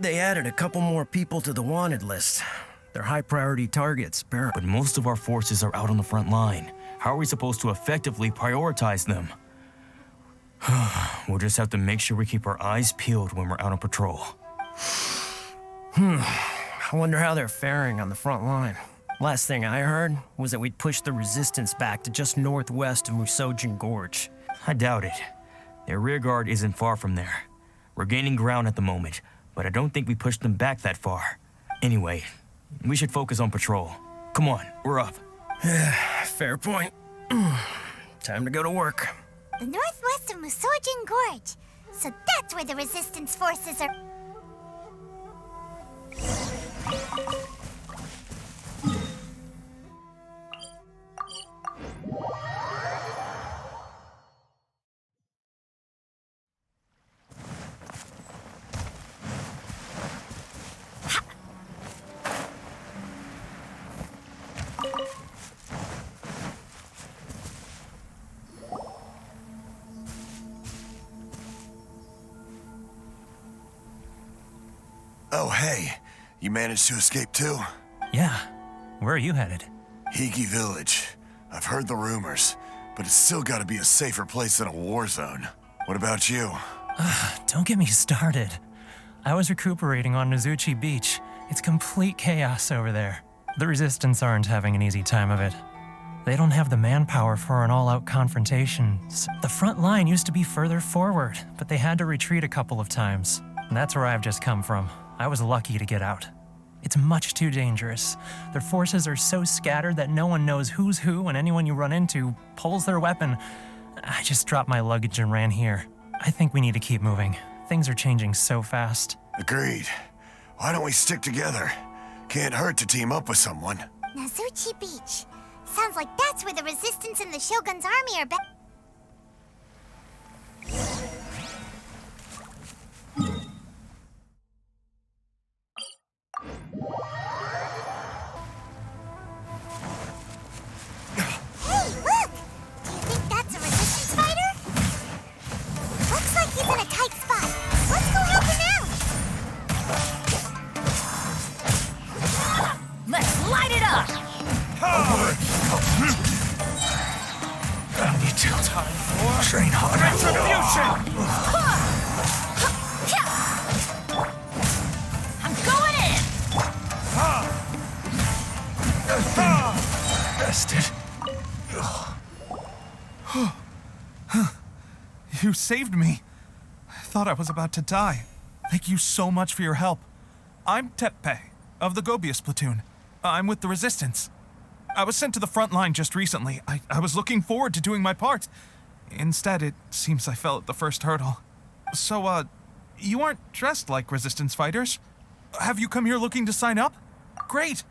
They added a couple more people to the wanted list. They're high-priority targets, apparently. But most of our forces are out on the front line. How are we supposed to effectively prioritize them? We'll just have to make sure we keep our eyes peeled when we're out on patrol. I wonder how they're faring on the front line. Last thing I heard was that we'd pushed the resistance back to just northwest of Musojin Gorge. I doubt it. Their rear guard isn't far from there. We're gaining ground at the moment, but I don't think we pushed them back that far. Anyway, we should focus on patrol. Come on, we're up. Fair point. Time to go to work. The northwest of Musojin Gorge. So that's where the resistance forces are. Oh, hey. You managed to escape too? Yeah. Where are you headed? Higi Village. I've heard the rumors, but it's still gotta be a safer place than a war zone. What about you? Don't get me started. I was recuperating on Nozuchi Beach. It's complete chaos over there. The Resistance aren't having an easy time of it. They don't have the manpower for an all-out confrontation. The front line used to be further forward, but they had to retreat a couple of times. And that's where I've just come from. I was lucky to get out. It's much too dangerous. Their forces are so scattered that no one knows who's who, and anyone you run into pulls their weapon. I just dropped my luggage and ran here. I think we need to keep moving. Things are changing so fast. Agreed. Why don't we stick together? Can't hurt to team up with someone. Nozuchi Beach. Sounds like that's where the Resistance and the Shogun's army are back. Hey, look! Do you think that's a Resistance fighter? Looks like he's in a tight spot. Let's go help him out! Let's light it up! I need to train harder. Retribution! I'm going in! Bested. You saved me. I thought I was about to die. Thank you so much for your help. I'm Teppei, of the Gobius platoon. I'm with the Resistance. I was sent to the front line just recently. I was looking forward to doing my part. Instead, it seems I fell at the first hurdle. So, you aren't dressed like Resistance fighters? Have you come here looking to sign up? Great!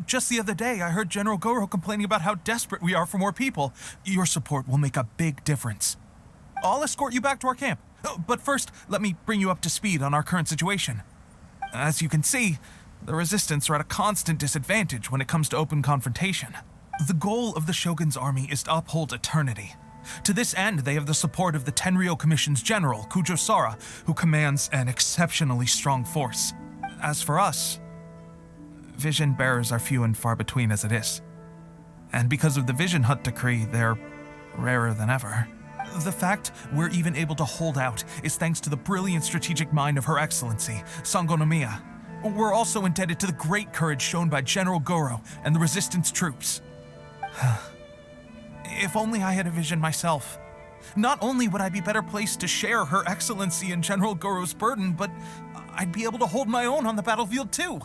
Just the other day, I heard General Goro complaining about how desperate we are for more people. Your support will make a big difference. I'll escort you back to our camp. But first, let me bring you up to speed on our current situation. As you can see, the Resistance are at a constant disadvantage when it comes to open confrontation. The goal of the Shogun's army is to uphold eternity. To this end, they have the support of the Tenryou Commission's general, Kujosara, who commands an exceptionally strong force. As for us, vision bearers are few and far between as it is. And because of the Vision Hut decree, they're rarer than ever. The fact we're even able to hold out is thanks to the brilliant strategic mind of Her Excellency, Sango no Miya. We're also indebted to the great courage shown by General Goro and the Resistance troops. If only I had a vision myself. Not only would I be better placed to share Her Excellency and General Goro's burden, but I'd be able to hold my own on the battlefield too.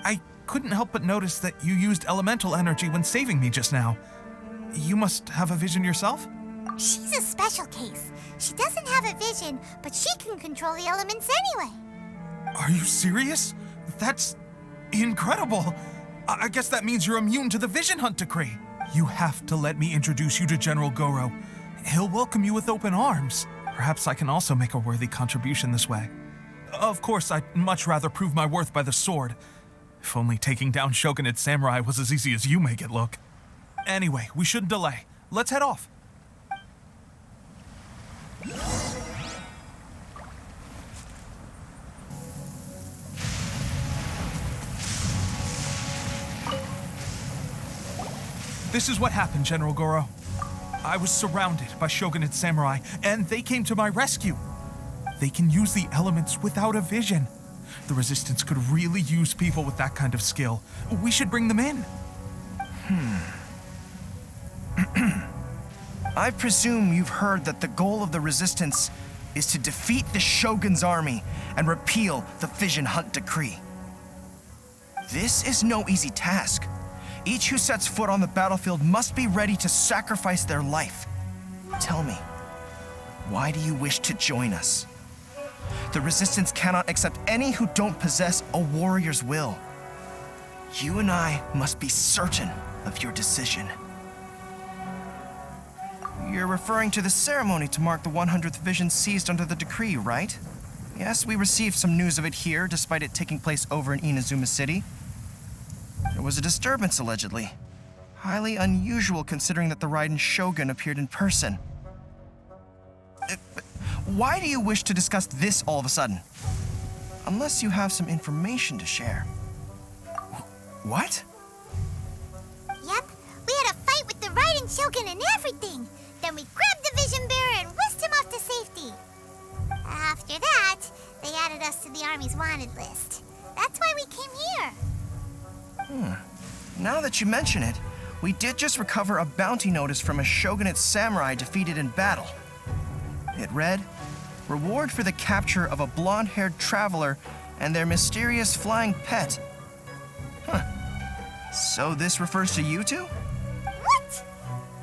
I couldn't help but notice that you used elemental energy when saving me just now. You must have a vision yourself? She's a special case. She doesn't have a vision, but she can control the elements anyway. Are you serious? That's incredible. I guess that means you're immune to the Vision Hunt decree. You have to let me introduce you to General Goro. He'll welcome you with open arms. Perhaps I can also make a worthy contribution this way. Of course, I'd much rather prove my worth by the sword. If only taking down Shogunate samurai was as easy as you make it look. Anyway, we shouldn't delay. Let's head off. This is what happened, General Goro. I was surrounded by Shogunate samurai, and they came to my rescue. They can use the elements without a vision. The Resistance could really use people with that kind of skill. We should bring them in. I presume you've heard that the goal of the Resistance is to defeat the Shogun's army and repeal the Vision Hunt Decree. This is no easy task. Each who sets foot on the battlefield must be ready to sacrifice their life. Tell me, why do you wish to join us? The Resistance cannot accept any who don't possess a warrior's will. You and I must be certain of your decision. You're referring to the ceremony to mark the 100th vision seized under the decree, right? Yes, we received some news of it here, despite it taking place over in Inazuma City. There was a disturbance, allegedly. Highly unusual considering that the Raiden Shogun appeared in person. Why do you wish to discuss this all of a sudden? Unless you have some information to share. What? Yep, we had a fight with the Raiden Shogun and everything. Then we grabbed the Vision Bearer and whisked him off to safety. After that, they added us to the Army's wanted list. That's why we came here. Now that you mention it, we did just recover a bounty notice from a Shogunate samurai defeated in battle. It read, "Reward for the capture of a blonde-haired traveler and their mysterious flying pet." So this refers to you two? What?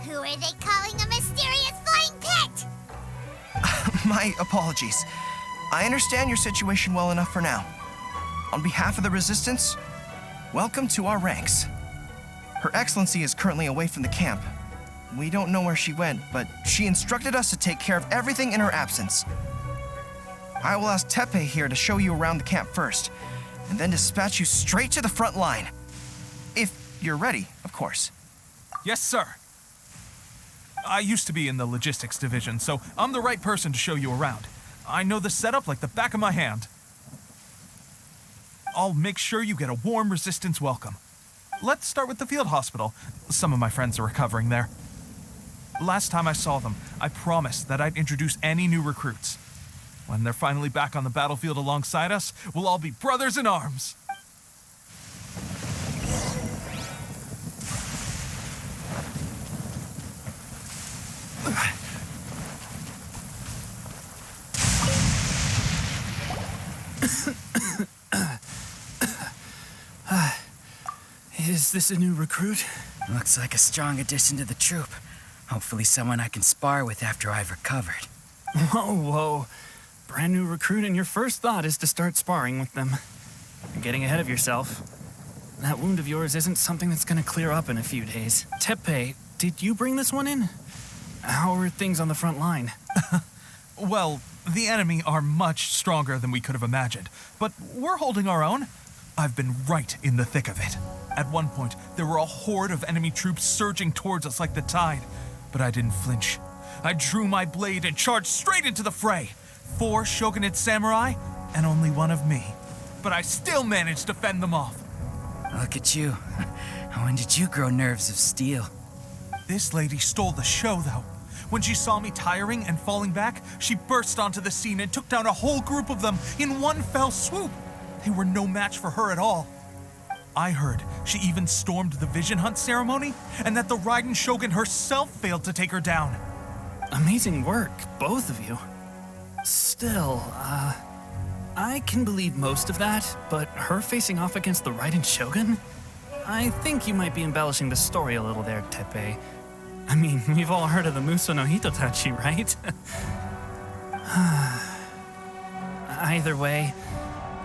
Who are they calling a mysterious flying pet? My apologies. I understand your situation well enough for now. On behalf of the Resistance, welcome to our ranks. Her Excellency is currently away from the camp. We don't know where she went, but she instructed us to take care of everything in her absence. I will ask Teppei here to show you around the camp first, and then dispatch you straight to the front line. If you're ready, of course. Yes, sir. I used to be in the logistics division, so I'm the right person to show you around. I know the setup like the back of my hand. I'll make sure you get a warm Resistance welcome. Let's start with the field hospital. Some of my friends are recovering there. Last time I saw them, I promised that I'd introduce any new recruits. When they're finally back on the battlefield alongside us, we'll all be brothers in arms. Is this a new recruit? Looks like a strong addition to the troop. Hopefully someone I can spar with after I've recovered. Whoa. Brand new recruit and your first thought is to start sparring with them. You're getting ahead of yourself. That wound of yours isn't something that's gonna clear up in a few days. Teppei, did you bring this one in? How are things on the front line? Well, the enemy are much stronger than we could have imagined, but we're holding our own. I've been right in the thick of it. At one point, there were a horde of enemy troops surging towards us like the tide, but I didn't flinch. I drew my blade and charged straight into the fray. 4 Shogunate samurai, and only one of me. But I still managed to fend them off. Look at you. When did you grow nerves of steel? This lady stole the show, though. When she saw me tiring and falling back, she burst onto the scene and took down a whole group of them in one fell swoop. They were no match for her at all. I heard she even stormed the Vision Hunt ceremony, and that the Raiden Shogun herself failed to take her down. Amazing work, both of you. Still, I can believe most of that, but her facing off against the Raiden Shogun? I think you might be embellishing the story a little there, Teppei. I mean, we've all heard of the Muso no Hitotachi, right? Either way,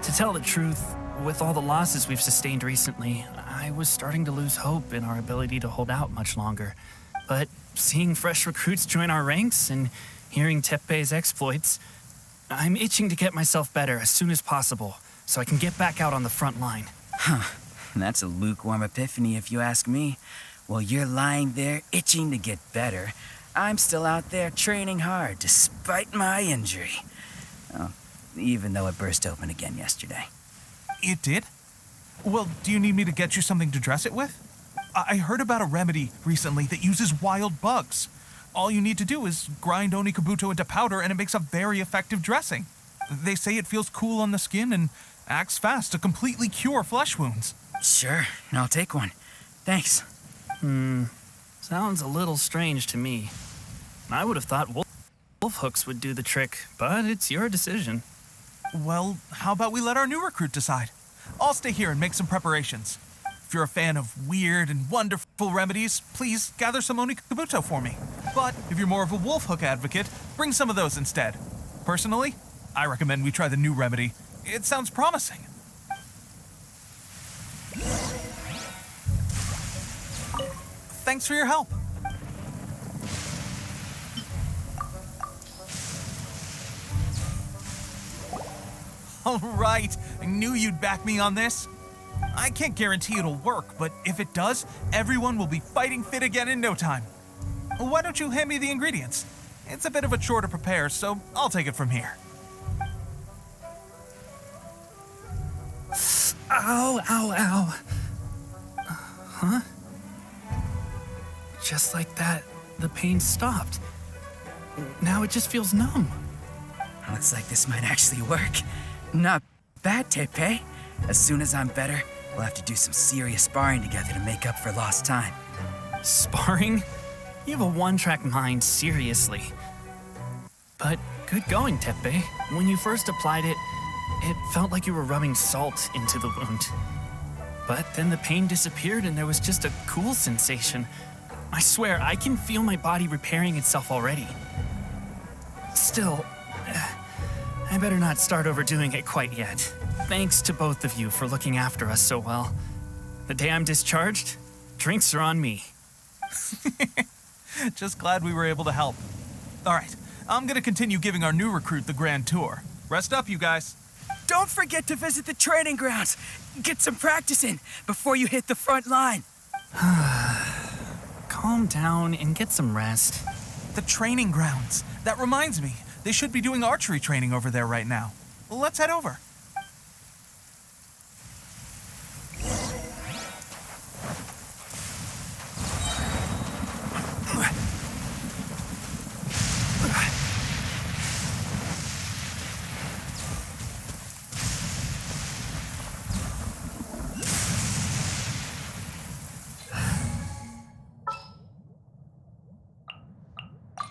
to tell the truth, with all the losses we've sustained recently, I was starting to lose hope in our ability to hold out much longer. But seeing fresh recruits join our ranks and hearing Teppei's exploits, I'm itching to get myself better as soon as possible so I can get back out on the front line. That's a lukewarm epiphany if you ask me. While you're lying there itching to get better, I'm still out there training hard despite my injury. Oh, even though it burst open again yesterday. It did? Well, do you need me to get you something to dress it with? I heard about a remedy recently that uses wild bugs. All you need to do is grind Onikabuto into powder and it makes a very effective dressing. They say it feels cool on the skin and acts fast to completely cure flesh wounds. Sure, I'll take one. Thanks. Sounds a little strange to me. I would have thought wolf hooks would do the trick, but it's your decision. Well, how about we let our new recruit decide? I'll stay here and make some preparations. If you're a fan of weird and wonderful remedies, please gather some Onikabuto for me. But if you're more of a wolf hook advocate, bring some of those instead. Personally, I recommend we try the new remedy. It sounds promising. Thanks for your help. All right, I knew you'd back me on this. I can't guarantee it'll work, but if it does, everyone will be fighting fit again in no time. Why don't you hand me the ingredients? It's a bit of a chore to prepare, so I'll take it from here. Ow, ow, ow. Huh? Just like that, the pain stopped. Now it just feels numb. Looks like this might actually work. Not bad, Tepe. As soon as I'm better, we'll have to do some serious sparring together to make up for lost time. Sparring? You have a one-track mind, seriously. But good going, Tepe. When you first applied it, it felt like you were rubbing salt into the wound. But then the pain disappeared and there was just a cool sensation. I swear, I can feel my body repairing itself already. Still, I better not start overdoing it quite yet. Thanks to both of you for looking after us so well. The day I'm discharged, drinks are on me. Just glad we were able to help. All right, I'm gonna continue giving our new recruit the grand tour. Rest up, you guys. Don't forget to visit the training grounds. Get some practice in before you hit the front line. Calm down and get some rest. The training grounds. That reminds me, they should be doing archery training over there right now. Let's head over.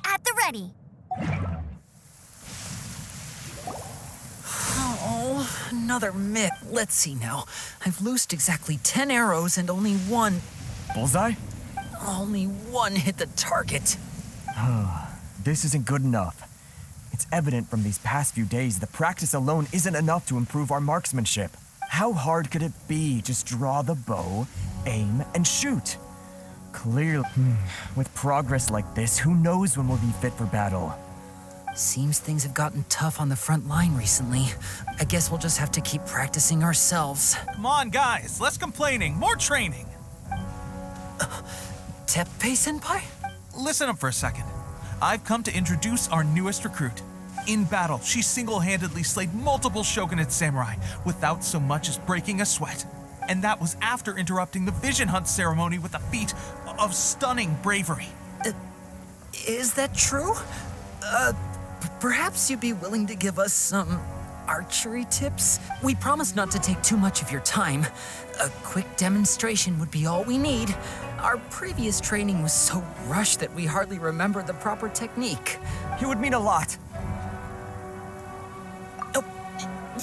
At the ready. Oh, another mitt. Let's see now. I've loosed exactly 10 arrows and only one Bullseye? hit the target. This isn't good enough. It's evident from these past few days the practice alone isn't enough to improve our marksmanship. How hard could it be? Just draw the bow, aim, and shoot. Clearly, with progress like this, who knows when we'll be fit for battle? Seems things have gotten tough on the front line recently. I guess we'll just have to keep practicing ourselves. Come on, guys, less complaining, more training. Teppei-senpai? Listen up for a second. I've come to introduce our newest recruit. In battle, she single-handedly slayed multiple Shogunate samurai without so much as breaking a sweat. And that was after interrupting the vision hunt ceremony with a feat of stunning bravery. Is that true? Perhaps you'd be willing to give us some archery tips? We promise not to take too much of your time. A quick demonstration would be all we need. Our previous training was so rushed that we hardly remember the proper technique. It would mean a lot. Oh,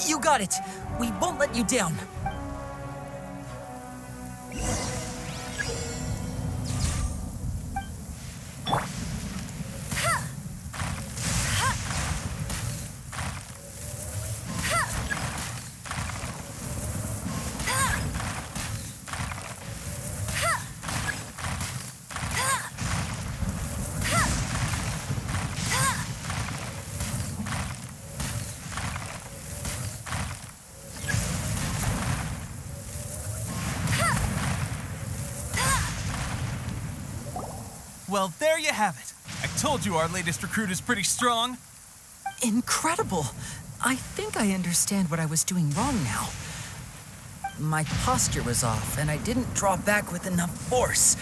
you got it. We won't let you down. Well, there you have it. I told you our latest recruit is pretty strong. Incredible. I think I understand what I was doing wrong now. My posture was off, and I didn't draw back with enough force.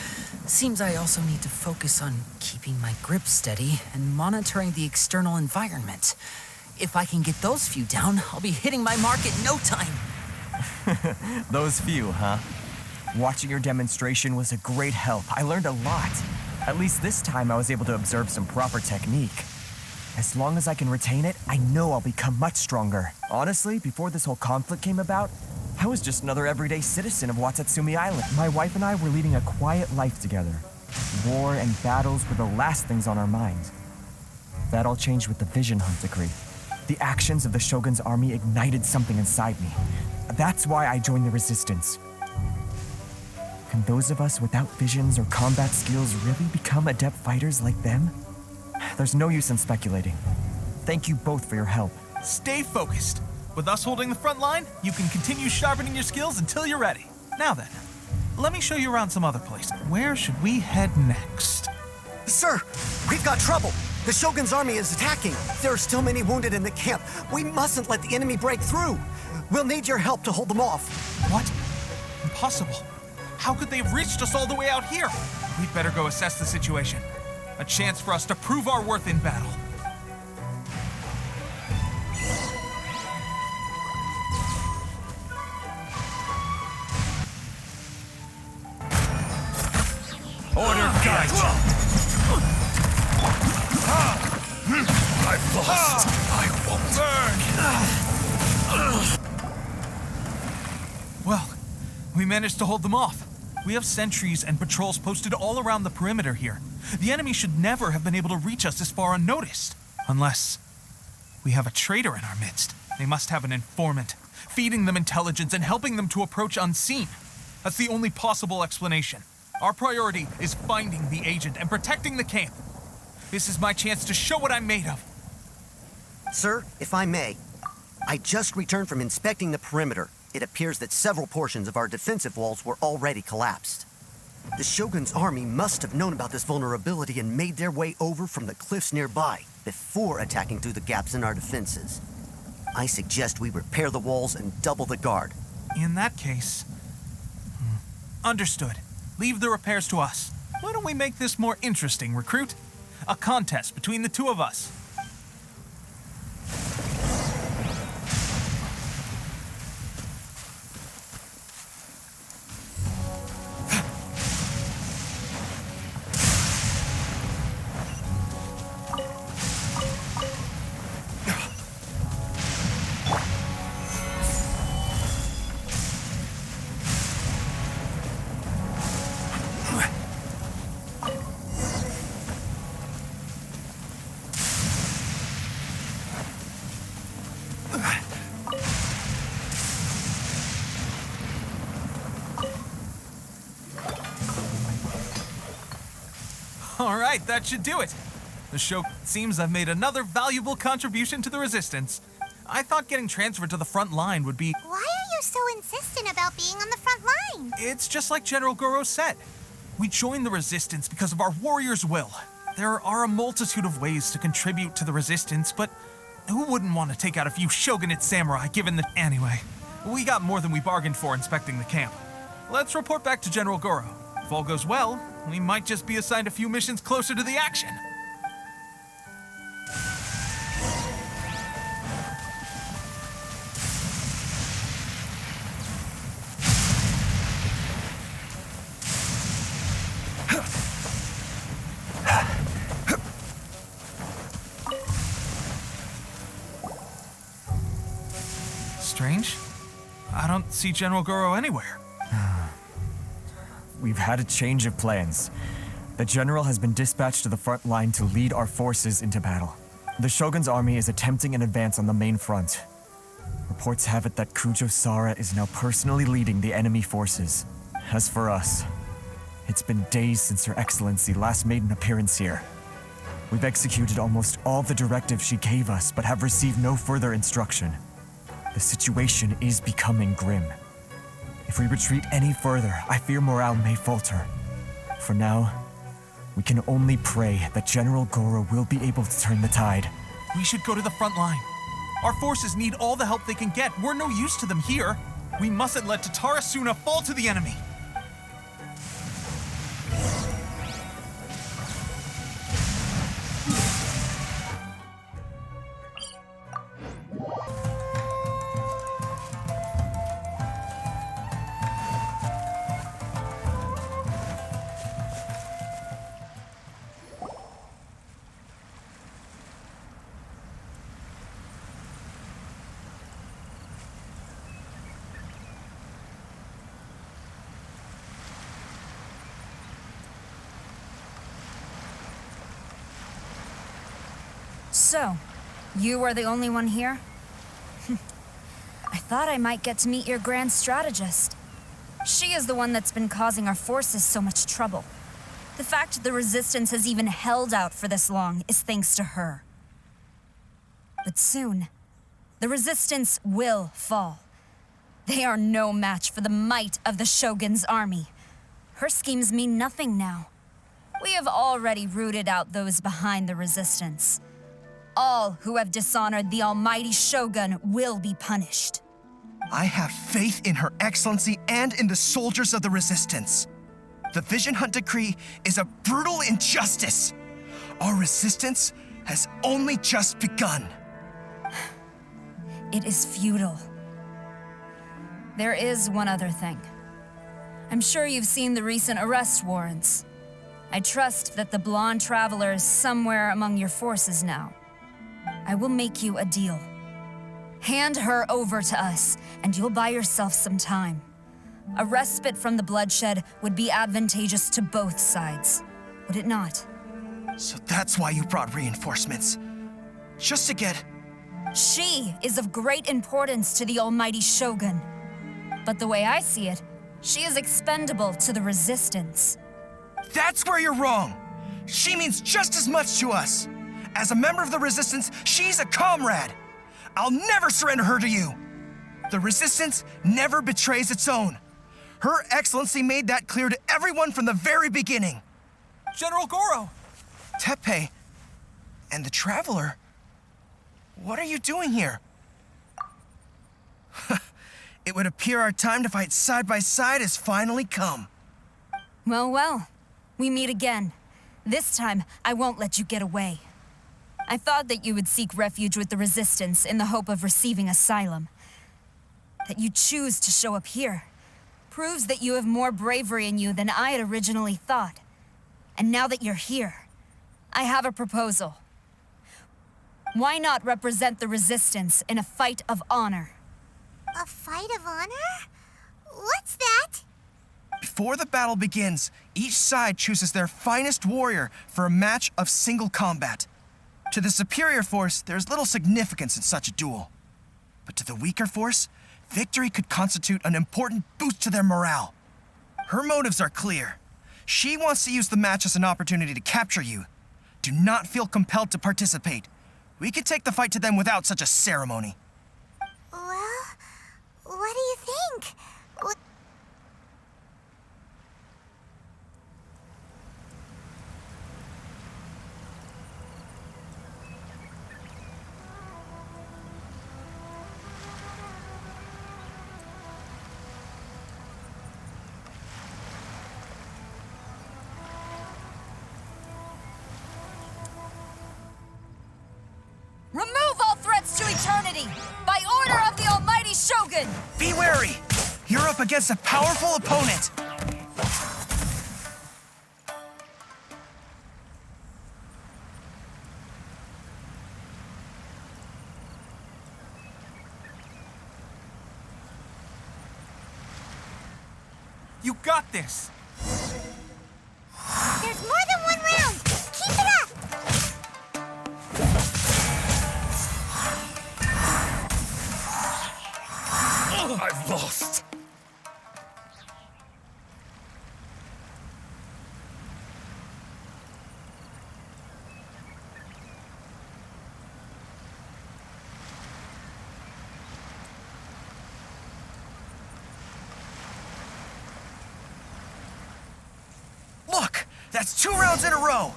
Seems I also need to focus on keeping my grip steady and monitoring the external environment. If I can get those few down, I'll be hitting my mark in no time. Those few, huh? Watching your demonstration was a great help. I learned a lot. At least this time I was able to observe some proper technique. As long as I can retain it, I know I'll become much stronger. Honestly, before this whole conflict came about, I was just another everyday citizen of Watatsumi Island. My wife and I were leading a quiet life together. War and battles were the last things on our minds. That all changed with the Vision Hunt decree. The actions of the Shogun's army ignited something inside me. That's why I joined the Resistance. Can those of us without visions or combat skills really become adept fighters like them? There's no use in speculating. Thank you both for your help. Stay focused. With us holding the front line, you can continue sharpening your skills until you're ready. Now then, let me show you around some other places. Where should we head next? Sir, we've got trouble. The Shogun's army is attacking. There are still many wounded in the camp. We mustn't let the enemy break through. We'll need your help to hold them off. What? Impossible. How could they have reached us all the way out here? We'd better go assess the situation. A chance for us to prove our worth in battle. Order guide. I've lost. I won't. Well, we managed to hold them off. We have sentries and patrols posted all around the perimeter here. The enemy should never have been able to reach us this far unnoticed. Unless we have a traitor in our midst. They must have an informant, feeding them intelligence and helping them to approach unseen. That's the only possible explanation. Our priority is finding the agent and protecting the camp. This is my chance to show what I'm made of. Sir, if I may, I just returned from inspecting the perimeter. It appears that several portions of our defensive walls were already collapsed. The Shogun's army must have known about this vulnerability and made their way over from the cliffs nearby before attacking through the gaps in our defenses. I suggest we repair the walls and double the guard. In that case... Understood. Leave the repairs to us. Why don't we make this more interesting, recruit? A contest between the two of us. All right, that should do it. The show seems I've made another valuable contribution to the Resistance. I thought getting transferred to the front line would be... Why are you so insistent about being on the front line? It's just like General Goro said. We joined the Resistance because of our warrior's will. There are a multitude of ways to contribute to the Resistance, but who wouldn't want to take out a few Shogunate samurai given the... Anyway, we got more than we bargained for inspecting the camp. Let's report back to General Goro. If all goes well, we might just be assigned a few missions closer to the action. Strange. I don't see General Goro anywhere. We've had a change of plans. The general has been dispatched to the front line to lead our forces into battle. The Shogun's army is attempting an advance on the main front. Reports have it that Kujo Sara is now personally leading the enemy forces. As for us, it's been days since Her Excellency last made an appearance here. We've executed almost all the directives she gave us, but have received no further instruction. The situation is becoming grim. If we retreat any further, I fear morale may falter. For now, we can only pray that General Goro will be able to turn the tide. We should go to the front line. Our forces need all the help they can get. We're no use to them here. We mustn't let Tatarasuna fall to the enemy. So, you are the only one here? I thought I might get to meet your grand strategist. She is the one that's been causing our forces so much trouble. The fact the Resistance has even held out for this long is thanks to her. But soon, the Resistance will fall. They are no match for the might of the Shogun's army. Her schemes mean nothing now. We have already rooted out those behind the Resistance. All who have dishonored the almighty Shogun will be punished. I have faith in Her Excellency and in the soldiers of the Resistance. The Vision Hunt Decree is a brutal injustice. Our resistance has only just begun. It is futile. There is one other thing. I'm sure you've seen the recent arrest warrants. I trust that the blonde traveler is somewhere among your forces now. I will make you a deal. Hand her over to us, and you'll buy yourself some time. A respite from the bloodshed would be advantageous to both sides, would it not? So that's why you brought reinforcements. Just to get... She is of great importance to the almighty Shogun. But the way I see it, she is expendable to the Resistance. That's where you're wrong. She means just as much to us. As a member of the Resistance, she's a comrade. I'll never surrender her to you. The Resistance never betrays its own. Her Excellency made that clear to everyone from the very beginning. General Goro! Teppei and the Traveler, what are you doing here? It would appear our time to fight side by side has finally come. Well, well, we meet again. This time, I won't let you get away. I thought that you would seek refuge with the Resistance in the hope of receiving asylum. That you choose to show up here proves that you have more bravery in you than I had originally thought. And now that you're here, I have a proposal. Why not represent the Resistance in a fight of honor? A fight of honor? What's that? Before the battle begins, each side chooses their finest warrior for a match of single combat. To the superior force, there's little significance in such a duel. But to the weaker force, victory could constitute an important boost to their morale. Her motives are clear. She wants to use the match as an opportunity to capture you. Do not feel compelled to participate. We could take the fight to them without such a ceremony. Well, what do you think? Remove all threats to eternity! By order of the almighty Shogun! Be wary! You're up against a powerful opponent! You got this! There's more than one round! Keep it up! I've lost. Look! That's 2 rounds in a row!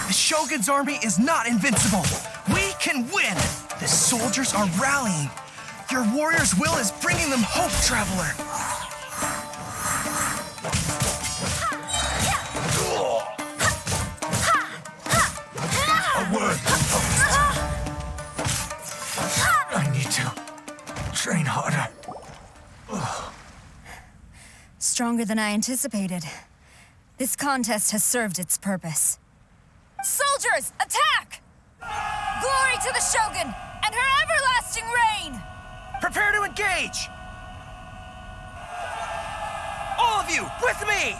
The Shogun's army is not invincible! We can win! The soldiers are rallying! Your warrior's will is bringing them hope, Traveler. A word. I need to train harder. Stronger than I anticipated. This contest has served its purpose. Soldiers, attack! Glory to the Shogun and her everlasting reign! Prepare to engage! All of you, with me!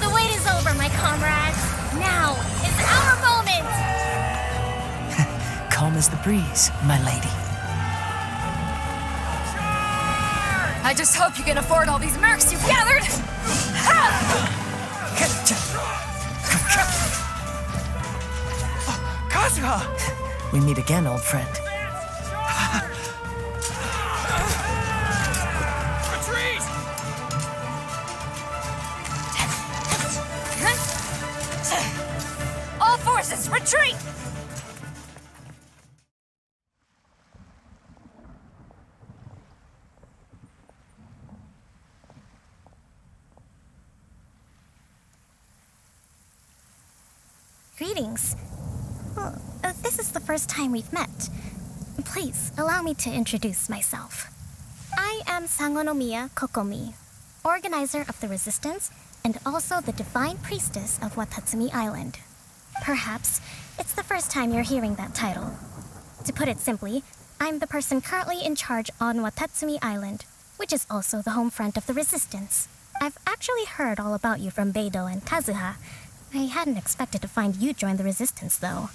The wait is over, my comrades. Now is our moment. Calm as the breeze, my lady. I just hope you can afford all these mercs you've gathered! Kazuha! We meet again, old friend. All forces, retreat! Greetings. Well, this is the first time we've met. Please, allow me to introduce myself. I am Sangonomiya Kokomi, organizer of the Resistance and also the Divine Priestess of Watatsumi Island. Perhaps it's the first time you're hearing that title. To put it simply, I'm the person currently in charge on Watatsumi Island, which is also the home front of the Resistance. I've actually heard all about you from Beidou and Kazuha. I hadn't expected to find you join the Resistance, though.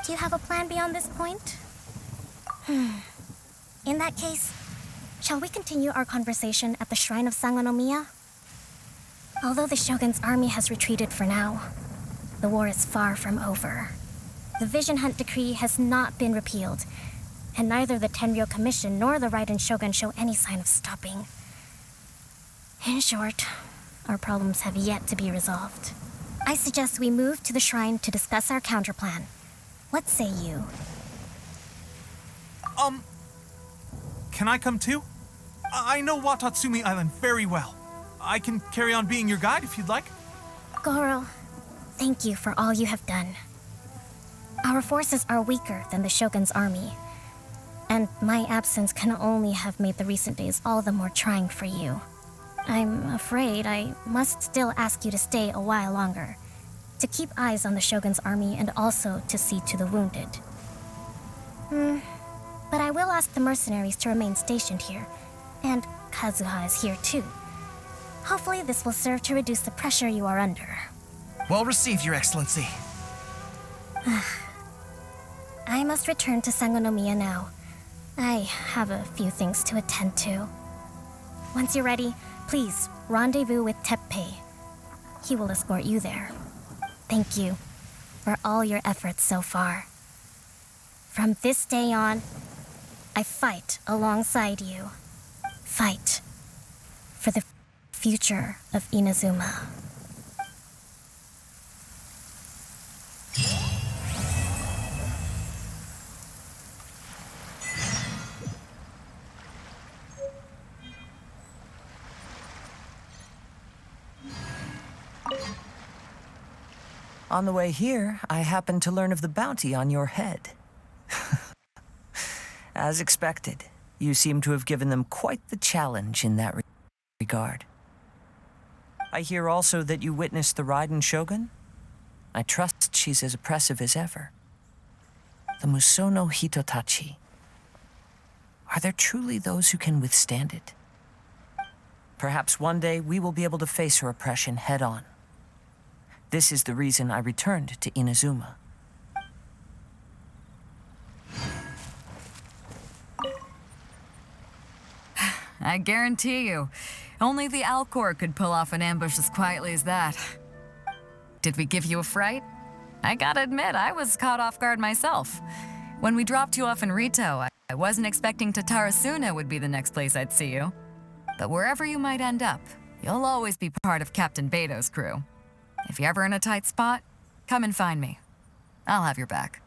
Do you have a plan beyond this point? In that case, shall we continue our conversation at the Shrine of Sangonomiya? Although the Shogun's army has retreated for now, the war is far from over. The Vision Hunt Decree has not been repealed, and neither the Tenryo Commission nor the Raiden Shogun show any sign of stopping. In short, our problems have yet to be resolved. I suggest we move to the shrine to discuss our counterplan. What say you? Can I come too? I know Watatsumi Island very well. I can carry on being your guide if you'd like. Goro, thank you for all you have done. Our forces are weaker than the Shogun's army, and my absence can only have made the recent days all the more trying for you. I'm afraid I must still ask you to stay a while longer, to keep eyes on the Shogun's army and also to see to the wounded. But I will ask the mercenaries to remain stationed here, and Kazuha is here too. Hopefully this will serve to reduce the pressure you are under. Well received, Your Excellency. I must return to Sangonomiya now. I have a few things to attend to. Once you're ready, please rendezvous with Teppei. He will escort you there. Thank you for all your efforts so far. From this day on, I fight alongside you. Fight for the future of Inazuma. On the way here, I happened to learn of the bounty on your head. As expected, you seem to have given them quite the challenge in that regard. I hear also that you witnessed the Raiden Shogun? I trust she's as oppressive as ever. The Musono Hitotachi. Are there truly those who can withstand it? Perhaps one day we will be able to face her oppression head on. This is the reason I returned to Inazuma. I guarantee you, only the Alcor could pull off an ambush as quietly as that. Did we give you a fright? I gotta admit, I was caught off guard myself. When we dropped you off in Rito, I wasn't expecting Tatarasuna would be the next place I'd see you. But wherever you might end up, you'll always be part of Captain Beto's crew. If you're ever in a tight spot, come and find me. I'll have your back.